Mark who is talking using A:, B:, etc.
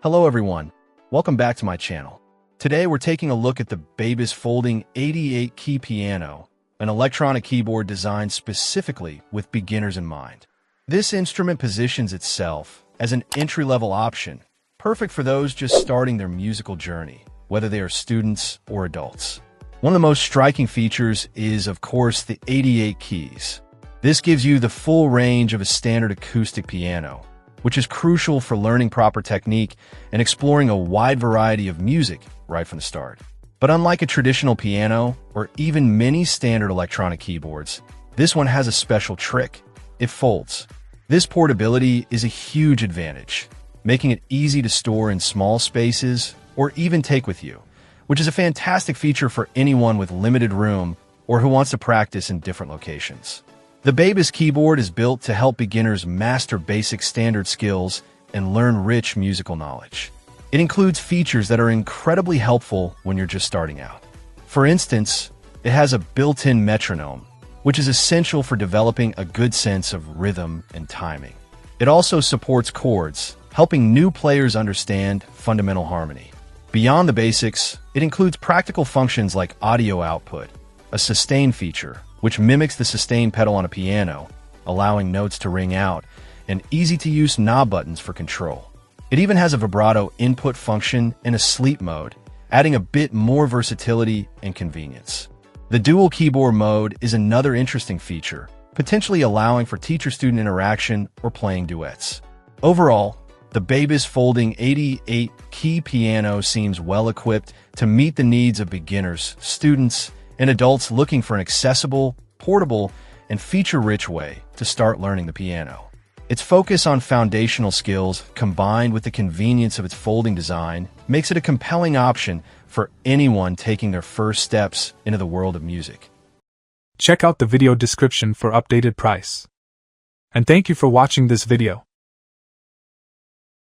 A: Hello everyone, welcome back to my channel. Today we're taking a look at the BABYCE folding 88-key piano, an electronic keyboard designed specifically with beginners in mind. This instrument positions itself as an entry-level option, perfect for those just starting their musical journey, whether they are students or adults. One of the most striking features is, of course, the 88 keys. This gives you the full range of a standard acoustic piano, which is crucial for learning proper technique and exploring a wide variety of music right from the start. But unlike a traditional piano or even many standard electronic keyboards, this one has a special trick. It folds. This portability is a huge advantage, making it easy to store in small spaces or even take with you, which is a fantastic feature for anyone with limited room or who wants to practice in different locations. The BABYCE keyboard is built to help beginners master basic standard skills and learn rich musical knowledge. It includes features that are incredibly helpful when you're just starting out. For instance, it has a built-in metronome, which is essential for developing a good sense of rhythm and timing. It also supports chords, helping new players understand fundamental harmony. Beyond the basics, it includes practical functions like audio output, a sustain feature, which mimics the sustain pedal on a piano, allowing notes to ring out, and easy-to-use knob buttons for control. It even has a vibrato input function and a sleep mode, adding a bit more versatility and convenience. The dual keyboard mode is another interesting feature, potentially allowing for teacher-student interaction or playing duets. Overall, the BABYCE folding 88-key piano seems well-equipped to meet the needs of beginners, students, and adults looking for an accessible, portable, and feature-rich way to start learning the piano. Its focus on foundational skills, combined with the convenience of its folding design, makes it a compelling option for anyone taking their first steps into the world of music.
B: Check out the video description for updated price. And thank you for watching this video.